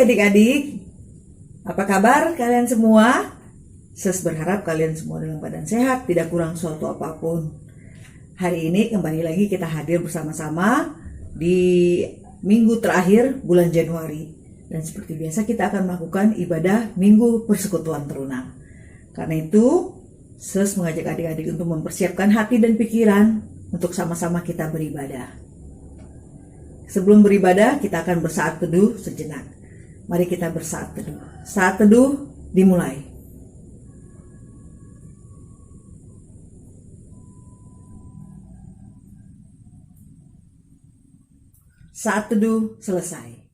adik-adik, apa kabar kalian semua? Ses berharap kalian semua dalam keadaan sehat, tidak kurang suatu apapun. Hari ini kembali lagi kita hadir bersama-sama di minggu terakhir bulan Januari. Dan seperti biasa kita akan melakukan ibadah Minggu Persekutuan Terunang. Karena itu, Ses mengajak adik-adik untuk mempersiapkan hati dan pikiran untuk sama-sama kita beribadah. Sebelum beribadah, kita akan bersaat teduh sejenak. Mari kita bersaat teduh. Saat teduh dimulai. Saat teduh selesai.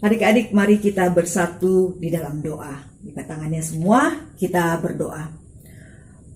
Adik-adik, mari kita bersatu di dalam doa. Lipat tangannya semua, kita berdoa.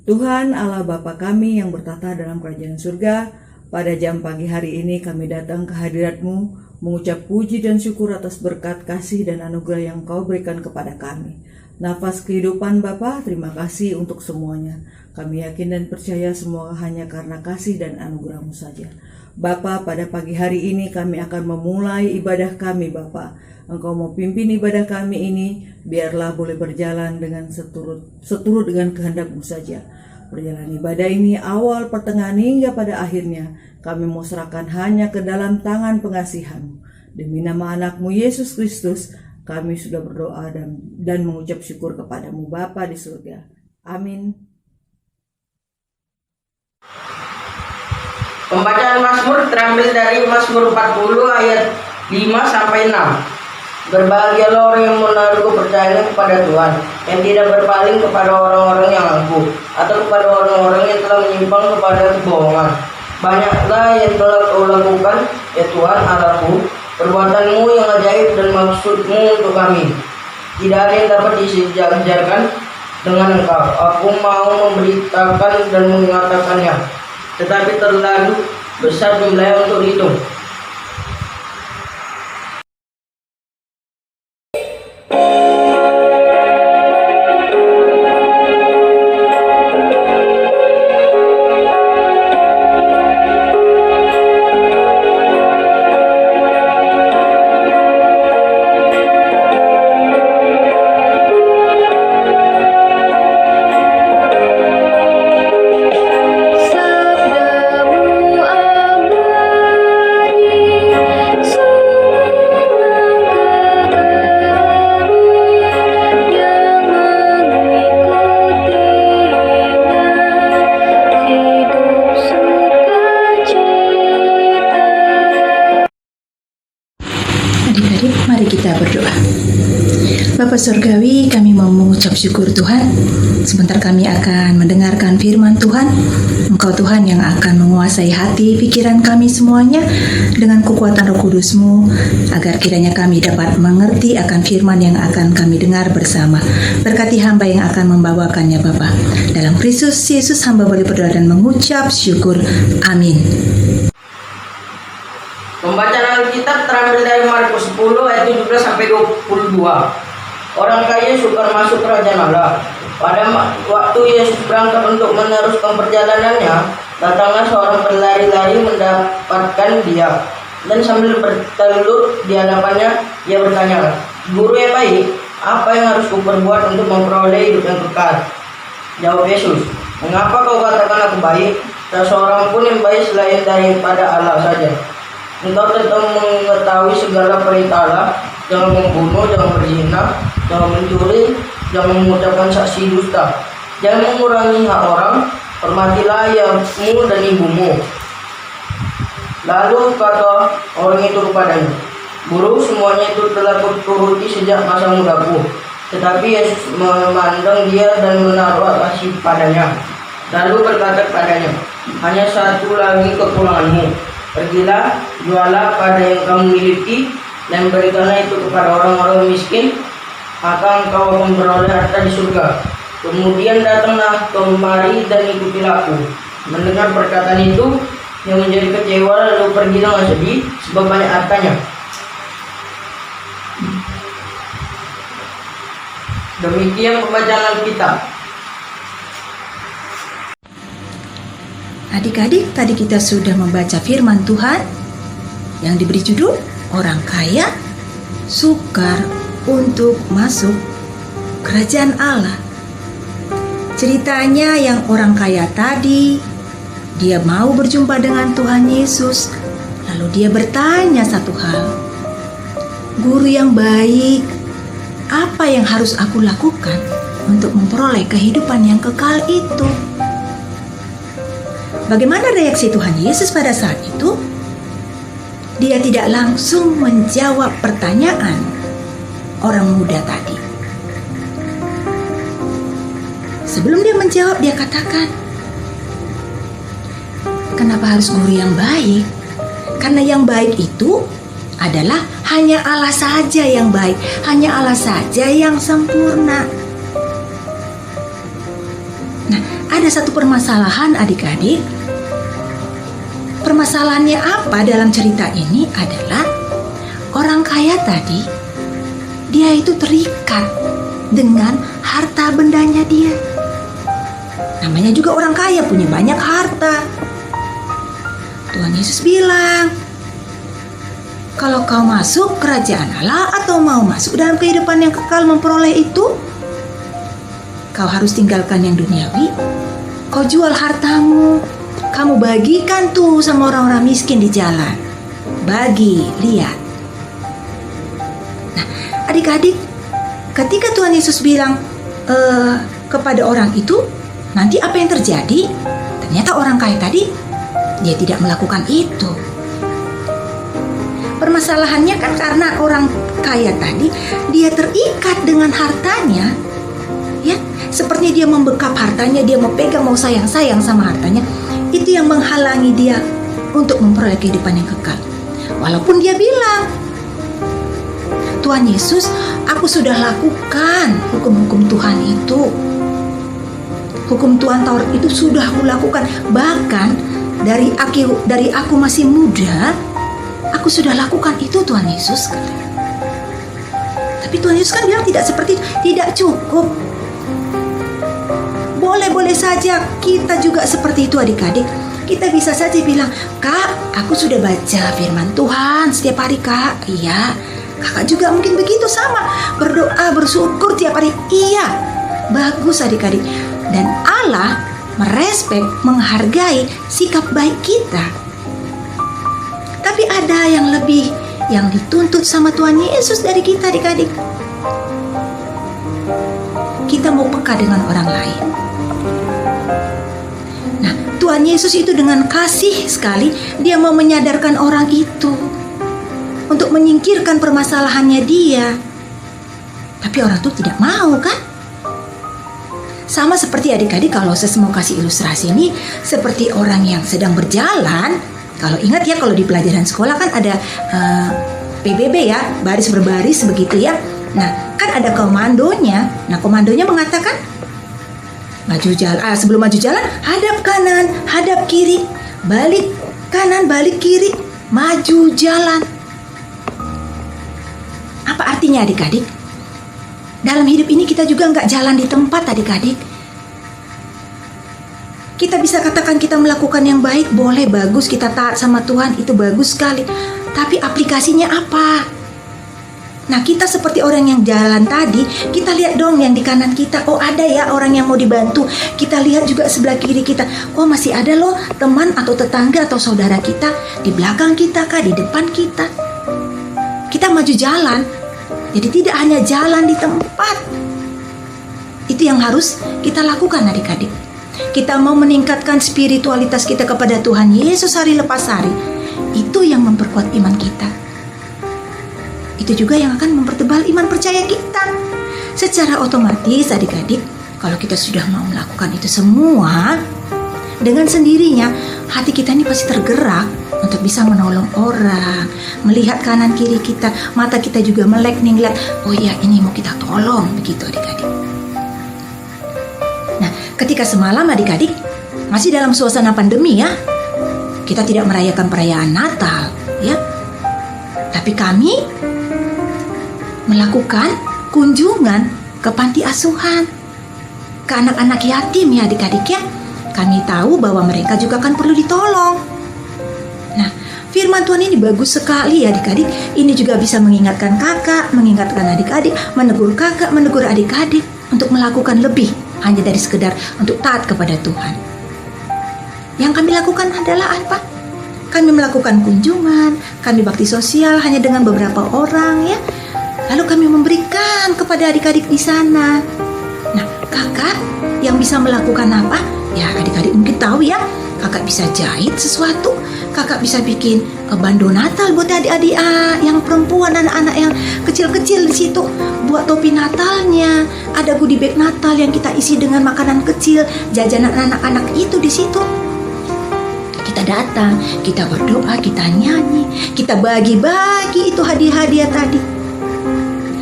Tuhan Allah Bapa kami yang bertata dalam kerajaan surga, pada jam pagi hari ini kami datang ke hadirat-Mu, mengucap puji dan syukur atas berkat kasih dan anugerah yang Kau berikan kepada kami. Nafas kehidupan Bapa, terima kasih untuk semuanya. Kami yakin dan percaya semua hanya karena kasih dan anugerah-Mu saja. Bapa, pada pagi hari ini kami akan memulai ibadah kami Bapa. Engkau mau pimpin ibadah kami ini, biarlah boleh berjalan dengan seturut dengan kehendak-Mu saja. Perjalanan ibadah ini awal, pertengahan hingga pada akhirnya, kami mau serahkan hanya ke dalam tangan pengasihan-Mu. Demi nama anak-Mu Yesus Kristus, kami sudah berdoa dan mengucap syukur kepada-Mu Bapa di surga. Amin. Pembacaan Mazmur terambil dari Mazmur 40 ayat 5 sampai 6. Berbahagialah orang yang menaruh kepercayaan kepada Tuhan, yang tidak berpaling kepada orang-orang yang angkuh, atau kepada orang-orang yang telah menyimpang kepada kebohongan. Banyaklah yang telah Kau lakukan, ya Tuhan Allahku, perbuatan-Mu yang ajaib dan maksud-Mu untuk kami. Tidak ada yang dapat disejarkan dengan Engkau. Aku mau memberitakan dan mengatakannya, tetapi terlalu besar jumlahnya untuk dihitung. Mari kita berdoa. Bapa Surgawi, kami mau mengucap syukur Tuhan. Sebentar kami akan mendengarkan firman Tuhan. Engkau Tuhan yang akan menguasai hati, pikiran kami semuanya dengan kekuatan Roh Kudus-Mu, agar kiranya kami dapat mengerti akan firman yang akan kami dengar bersama. Berkati hamba yang akan membawakannya Bapa. Dalam Kristus Yesus hamba boleh berdoa dan mengucap syukur. Amin. Pembacaan Alkitab terambil dari Markus 10 ayat 17 sampai 22. Orang kaya sukar masuk kerajaan Allah. Pada waktu Yesus berangkat untuk meneruskan perjalanannya, datanglah seorang berlari-lari mendapatkan Dia, dan sambil bertelut di hadapannya, ia bertanya, "Guru yang baik, apa yang harus kuperbuat untuk memperoleh hidup yang kekal?" Jawab Yesus, "Mengapa kau katakan aku baik? Tak seorang pun yang baik selain daripada Allah saja. Engkau tetap mengetahui segala perintah Allah, jangan membunuh, jangan berzina, jangan mencuri, jangan mengucapkan saksi dusta, jangan mengurangi hak orang, hormatilah ayahmu dan ibumu. Lalu kata orang itu kepadanya, Guru, semuanya itu telah kuturuti sejak masa mudaku. Tetapi Yesus memandang dia dan menaruh kasih padanya. Lalu berkata kepadanya, hanya satu lagi kekuranganmu. Pergilah, jualah pada yang kamu miliki, dan berikanlah itu kepada orang-orang miskin, maka engkau akan beroleh harta di surga. Kemudian datanglah kemari dan ikutilah aku. Mendengar perkataan itu, yang menjadi kecewa lalu pergi dengan sedih, sebab banyak hartanya. Demikian pembacaan Alkitab. Adik-adik, tadi kita sudah membaca firman Tuhan yang diberi judul Orang Kaya Sukar untuk Masuk Kerajaan Allah. Ceritanya yang orang kaya tadi, dia mau berjumpa dengan Tuhan Yesus, lalu dia bertanya satu hal, Guru yang baik, apa yang harus aku lakukan untuk memperoleh kehidupan yang kekal itu? Bagaimana reaksi Tuhan Yesus pada saat itu? Dia tidak langsung menjawab pertanyaan orang muda tadi. Sebelum dia menjawab, dia katakan, kenapa harus guru yang baik? Karena yang baik itu adalah hanya Allah saja yang baik, hanya Allah saja yang sempurna. Nah, ada satu permasalahan adik-adik. Permasalahannya apa dalam cerita ini adalah orang kaya tadi, dia itu terikat dengan harta bendanya dia. Namanya juga orang kaya, punya banyak harta. Tuhan Yesus bilang, kalau kau masuk kerajaan Allah atau mau masuk dalam kehidupan yang kekal memperoleh itu, kau harus tinggalkan yang duniawi. Kau jual hartamu, kamu bagikan tuh sama orang-orang miskin di jalan. Bagi, lihat. Nah, adik-adik, ketika Tuhan Yesus bilang kepada orang itu, nanti apa yang terjadi? Ternyata orang kaya tadi, dia tidak melakukan itu. Permasalahannya kan karena orang kaya tadi, dia terikat dengan hartanya. Ya, sepertinya dia membekap hartanya, dia mau pegang, mau sayang-sayang sama hartanya. Itu yang menghalangi dia untuk memperoleh kehidupan yang kekal. Walaupun dia bilang, Tuhan Yesus, aku sudah lakukan hukum-hukum Tuhan itu. Hukum Tuhan Taurat itu sudah aku lakukan. Bahkan dari aku masih muda, aku sudah lakukan itu, Tuhan Yesus. Tapi Tuhan Yesus kan bilang tidak seperti itu, tidak cukup. Boleh-boleh saja kita juga seperti itu adik-adik. Kita bisa saja bilang, Kak, aku sudah baca firman Tuhan setiap hari, Kak. Iya, Kakak juga mungkin begitu sama. Berdoa, bersyukur tiap hari. Iya, bagus adik-adik. Dan Allah merespek, menghargai sikap baik kita. Tapi ada yang lebih, yang dituntut sama Tuhan Yesus dari kita adik-adik. Kita mau peka dengan orang lain. Nah, Tuhan Yesus itu dengan kasih sekali, dia mau menyadarkan orang itu untuk menyingkirkan permasalahannya dia. Tapi orang itu tidak mau kan? Sama seperti adik-adik, kalau saya mau kasih ilustrasi ini, seperti orang yang sedang berjalan. Kalau ingat ya, kalau di pelajaran sekolah kan ada PBB ya, baris berbaris begitu ya. Nah, kan ada komandonya. Nah, komandonya mengatakan maju jalan. Sebelum maju jalan, hadap kanan, hadap kiri, balik kanan, balik kiri, maju jalan. Apa artinya adik-adik? Dalam hidup ini kita juga nggak jalan di tempat adik-adik. Kita bisa katakan kita melakukan yang baik, boleh, bagus, kita taat sama Tuhan, itu bagus sekali. Tapi aplikasinya apa? Nah, kita seperti orang yang jalan tadi, kita lihat dong yang di kanan kita, oh ada ya orang yang mau dibantu. Kita lihat juga sebelah kiri kita, oh masih ada loh teman atau tetangga atau saudara kita di belakang kita kah, di depan kita. Kita maju jalan, jadi tidak hanya jalan di tempat. Itu yang harus kita lakukan adik-adik. Kita mau meningkatkan spiritualitas kita kepada Tuhan Yesus hari lepas hari. Itu yang memperkuat iman kita. Itu juga yang akan mempertebal iman percaya kita. Secara otomatis adik-adik, kalau kita sudah mau melakukan itu semua, dengan sendirinya hati kita ini pasti tergerak untuk bisa menolong orang, melihat kanan kiri kita, mata kita juga melek nih lihat, oh ya ini mau kita tolong, begitu adik-adik. Nah, ketika semalam adik-adik masih dalam suasana pandemi ya, kita tidak merayakan perayaan Natal ya, tapi kami melakukan kunjungan ke panti asuhan, ke anak-anak yatim ya adik-adik ya. Kami tahu bahwa mereka juga kan perlu ditolong. Nah, firman Tuhan ini bagus sekali ya adik-adik. Ini juga bisa mengingatkan kakak, mengingatkan adik-adik, menegur kakak, menegur adik-adik untuk melakukan lebih hanya dari sekedar untuk taat kepada Tuhan. Yang kami lakukan adalah apa? Kami melakukan kunjungan, kami bakti sosial hanya dengan beberapa orang ya. Lalu kami memberikan kepada adik-adik di sana. Nah, kakak yang bisa melakukan apa? Ya, adik-adik mungkin tahu ya. Kakak bisa jahit sesuatu. Kakak bisa bikin bando Natal buat adik-adik yang perempuan dan anak yang kecil-kecil di situ. Buat topi Natalnya. Ada goodie bag Natal yang kita isi dengan makanan kecil, jajanan anak-anak itu di situ. Kita datang, kita berdoa, kita nyanyi, kita bagi-bagi itu hadiah-hadiah tadi.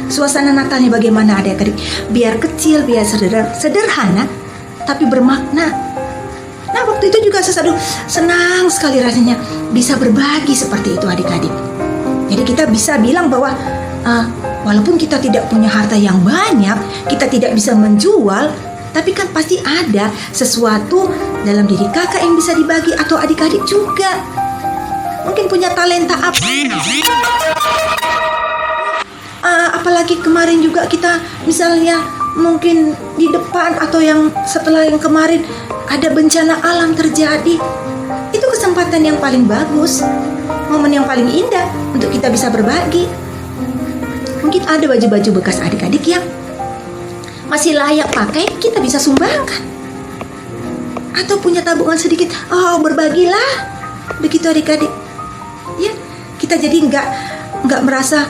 Suasana Natalnya bagaimana adik-adik? Biar kecil, biar sederhana, tapi bermakna. Nah, waktu itu juga senang sekali rasanya bisa berbagi seperti itu adik-adik. Jadi kita bisa bilang bahwa walaupun kita tidak punya harta yang banyak, kita tidak bisa menjual, tapi kan pasti ada sesuatu dalam diri kakak yang bisa dibagi atau adik-adik juga. Mungkin punya talenta apa? Apalagi kemarin juga kita misalnya mungkin di depan atau yang setelah yang kemarin ada bencana alam terjadi. Itu kesempatan yang paling bagus, momen yang paling indah untuk kita bisa berbagi. Mungkin ada baju-baju bekas adik-adik yang masih layak pakai, kita bisa sumbangkan. Atau punya tabungan sedikit, oh berbagilah. Begitu adik-adik. Ya, kita jadi nggak merasa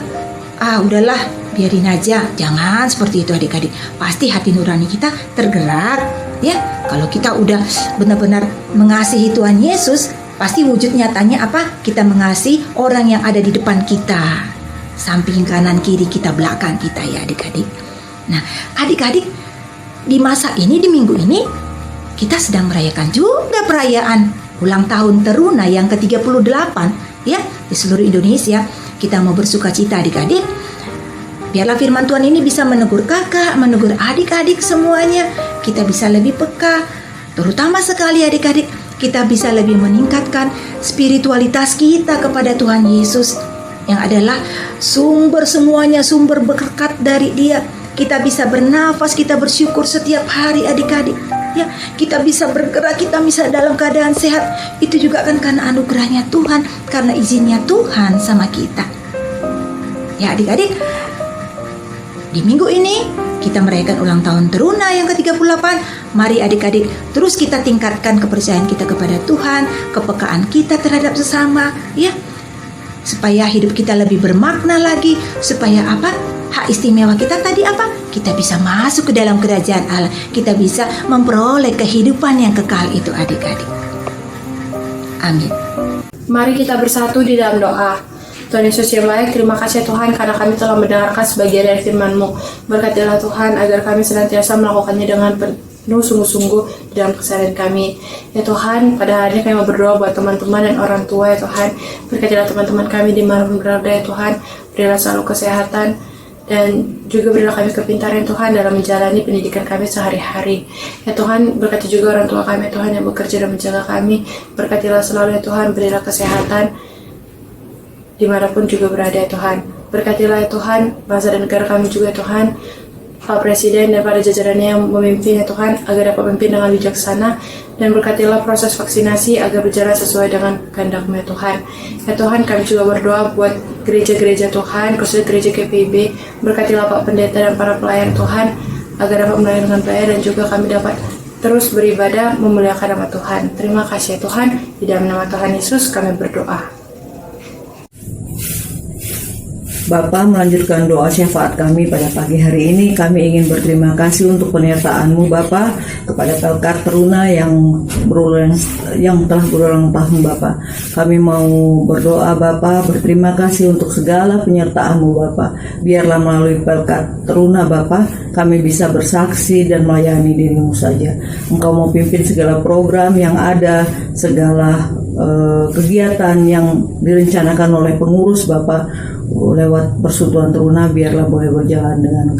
udahlah biarin aja. Jangan seperti itu adik-adik. Pasti hati nurani kita tergerak ya. Kalau kita udah benar-benar mengasihi Tuhan Yesus, pasti wujud nyatanya apa? Kita mengasihi orang yang ada di depan kita, samping kanan kiri kita, belakang kita ya adik-adik. Nah adik-adik, di masa ini, di minggu ini kita sedang merayakan juga perayaan ulang tahun Teruna yang ke-38 ya di seluruh Indonesia. Kita mau bersuka cita adik-adik. Biarlah firman Tuhan ini bisa menegur kakak, menegur adik-adik semuanya. Kita bisa lebih peka, terutama sekali adik-adik, kita bisa lebih meningkatkan spiritualitas kita kepada Tuhan Yesus yang adalah sumber semuanya, sumber berkat dari Dia. Kita bisa bernafas, kita bersyukur setiap hari adik-adik. Ya, kita bisa bergerak, kita bisa dalam keadaan sehat. Itu juga kan karena anugerahnya Tuhan, karena izinnya Tuhan sama kita. Ya adik-adik, di minggu ini kita merayakan ulang tahun Teruna yang ke-38. Mari adik-adik terus kita tingkatkan kepercayaan kita kepada Tuhan, kepekaan kita terhadap sesama ya. Supaya hidup kita lebih bermakna lagi, supaya apa? Hak istimewa kita tadi apa? Kita bisa masuk ke dalam kerajaan Allah. Kita bisa memperoleh kehidupan yang kekal itu adik-adik. Amin. Mari kita bersatu di dalam doa. Tuhan Yesus yang baik, terima kasih Tuhan karena kami telah mendengarkan sebagian dari firman-Mu. Berkatilah Tuhan agar kami senantiasa melakukannya dengan penuh sungguh-sungguh di dalam keseharian kami. Ya Tuhan, pada hari ini kami mau berdoa buat teman-teman dan orang tua ya Tuhan. Berkatilah teman-teman kami di mana pun berada ya Tuhan. Berilah selalu kesehatan dan juga berilah kami kepintaran Tuhan dalam menjalani pendidikan kami sehari-hari. Ya Tuhan, berkati juga orang tua kami Tuhan yang bekerja dan menjaga kami. Berkatilah selalu ya Tuhan, berilah kesehatan dimanapun juga berada ya Tuhan. Berkatilah ya Tuhan, bangsa dan negara kami juga ya Tuhan, Pak Presiden dan para jajarannya yang memimpin ya Tuhan, agar dapat memimpin dengan bijaksana, dan berkatilah proses vaksinasi agar berjalan sesuai dengan kehendak-Mu ya Tuhan. Ya Tuhan, kami juga berdoa buat gereja-gereja Tuhan, khususnya gereja KPIB, berkatilah Pak Pendeta dan para pelayan Tuhan, agar dapat melayani dengan baik dan juga kami dapat terus beribadah memuliakan nama Tuhan. Terima kasih ya Tuhan, di dalam nama Tuhan Yesus kami berdoa. Bapa, melanjutkan doa syafaat kami pada pagi hari ini. Kami ingin berterima kasih untuk penyertaan-Mu Bapa kepada Pelkar Teruna yang telah berulang tahun Bapa. Kami mau berdoa Bapa, berterima kasih untuk segala penyertaan-Mu Bapa. Biarlah melalui Pelkar Teruna Bapa, kami bisa bersaksi dan melayani diri-Mu saja. Engkau mau pimpin segala program yang ada, segala kegiatan yang direncanakan oleh pengurus Bapak lewat Persatuan Teruna, biarlah boleh berjalan dengan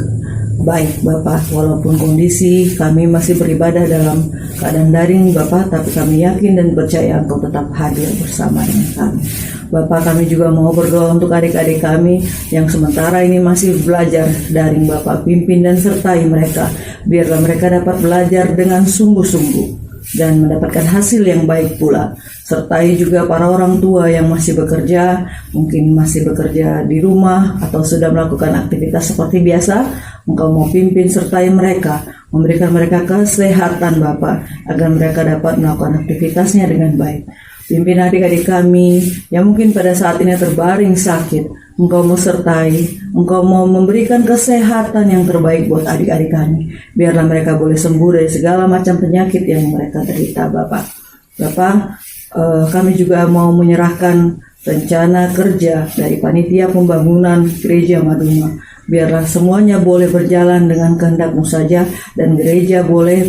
baik Bapak. Walaupun kondisi kami masih beribadah dalam keadaan daring Bapak, tapi kami yakin dan percaya Engkau tetap hadir bersama dengan kami Bapak. Kami juga mau berdoa untuk adik-adik kami yang sementara ini masih belajar daring Bapak. Pimpin dan sertai mereka, biarlah mereka dapat belajar dengan sungguh-sungguh dan mendapatkan hasil yang baik pula. Sertai juga para orang tua yang masih bekerja, mungkin masih bekerja di rumah atau sudah melakukan aktivitas seperti biasa. Engkau mau pimpin sertai mereka, memberikan mereka kesehatan Bapak, agar mereka dapat melakukan aktivitasnya dengan baik. Pimpin adik-adik kami yang mungkin pada saat ini terbaring sakit. Engkau mau sertai, Engkau mau memberikan kesehatan yang terbaik buat adik-adik kami. Biarlah mereka boleh sembuh dari segala macam penyakit yang mereka derita Bapak. Kami juga mau menyerahkan rencana kerja dari panitia pembangunan gereja Maduma. Biarlah semuanya boleh berjalan dengan kehendak-Mu saja, dan gereja boleh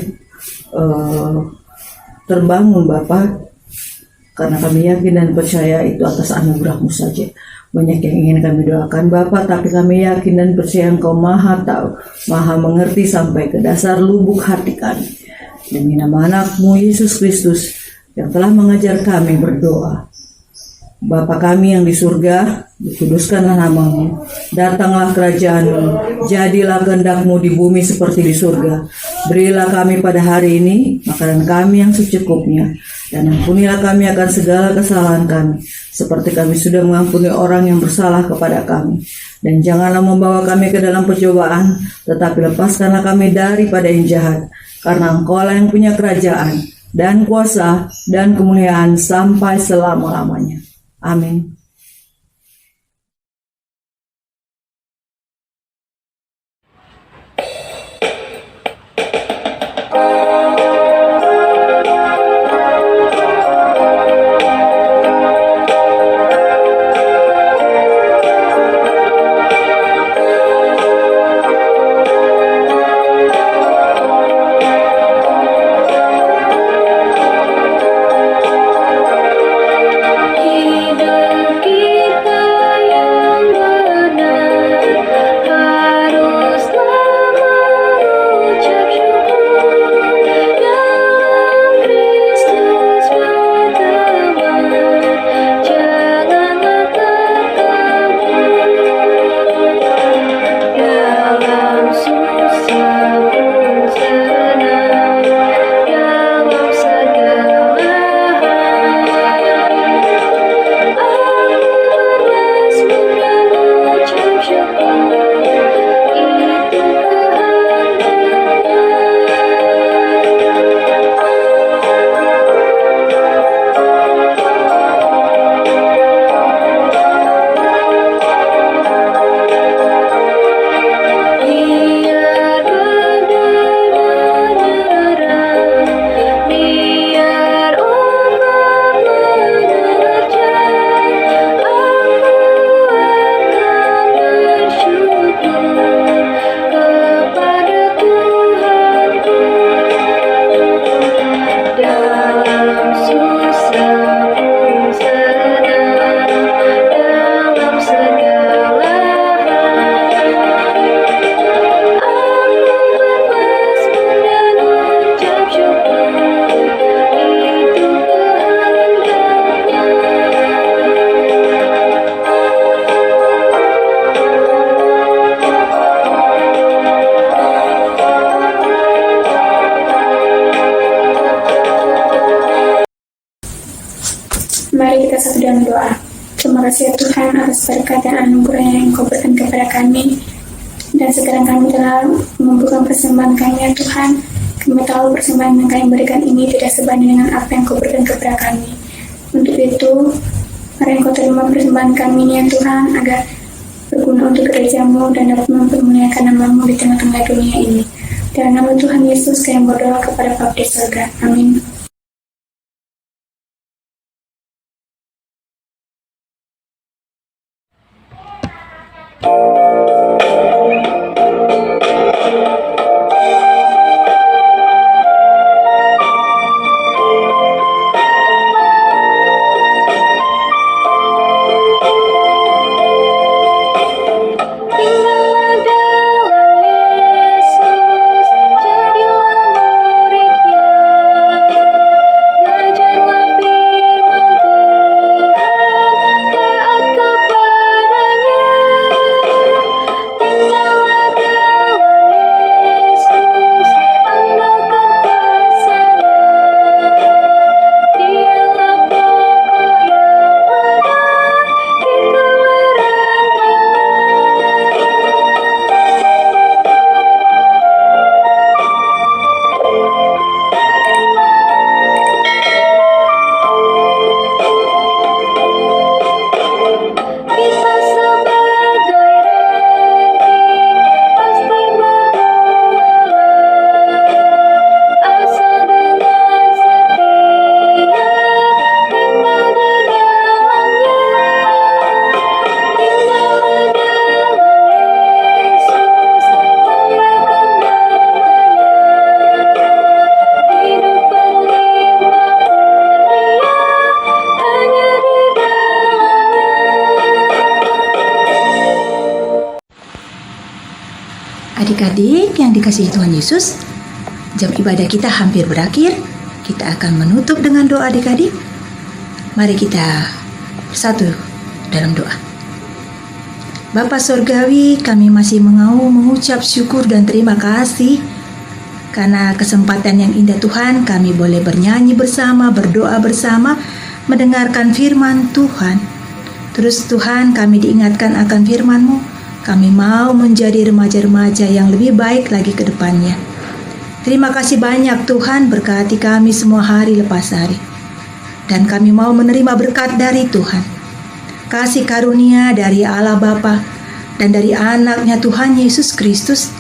terbangun Bapak, karena kami yakin dan percaya itu atas anugerah-Mu saja. Banyak yang ingin kami doakan Bapak, tapi kami yakin dan percaya Engkau Maha tahu, Maha mengerti sampai ke dasar lubuk hati kami. Demi nama anak-Mu Yesus Kristus yang telah mengajar kami berdoa. Bapa kami yang di surga, dikuduskanlah nama-Mu, datanglah kerajaan-Mu, jadilah kehendak-Mu di bumi seperti di surga. Berilah kami pada hari ini makanan kami yang secukupnya, dan ampunilah kami akan segala kesalahan kami, seperti kami sudah mengampuni orang yang bersalah kepada kami. Dan janganlah membawa kami ke dalam pencobaan, tetapi lepaskanlah kami daripada yang jahat, karena Engkau-lah yang punya kerajaan, dan kuasa, dan kemuliaan sampai selama-lamanya. Amin. Ida kita satu dalam doa. Terima kasih ya Tuhan atas berkat dan anugerah yang Engkau berikan kepada kami. Dan sekarang kami telah mengumpulkan persembahan kami ya Tuhan. Kami tahu persembahan yang kami berikan ini tidak sebanding dengan apa yang Engkau berikan kepada kami. Untuk itu, mari Engkau terima persembahan kami ini ya Tuhan, agar berguna untuk gereja-Mu dan dapat mempermuliakan nama-Mu di tengah-tengah dunia ini. Dalam nama Tuhan Yesus kami berdoa kepada Bapa di surga. Amin. Adik-adik yang dikasihi Tuhan Yesus, jam ibadah kita hampir berakhir. Kita akan menutup dengan doa adik-adik. Mari kita bersatu dalam doa. Bapa Surgawi, kami masih mau mengucap syukur dan terima kasih karena kesempatan yang indah Tuhan, kami boleh bernyanyi bersama, berdoa bersama, mendengarkan firman Tuhan. Terus Tuhan, kami diingatkan akan firman-Mu. Kami mau menjadi remaja-remaja yang lebih baik lagi ke depannya. Terima kasih banyak Tuhan, berkati kami semua hari lepas hari. Dan kami mau menerima berkat dari Tuhan. Kasih karunia dari Allah Bapa dan dari anaknya Tuhan Yesus Kristus.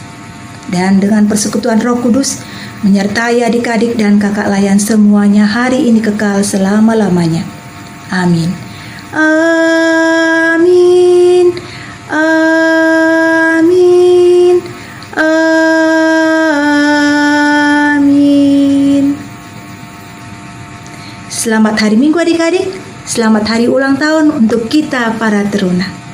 Dan dengan persekutuan Roh Kudus, menyertai adik-adik dan kakak layan semuanya hari ini kekal selama-lamanya. Amin. Amin. Amin. Amin. Selamat hari Minggu adik-adik. Selamat hari ulang tahun untuk kita para teruna.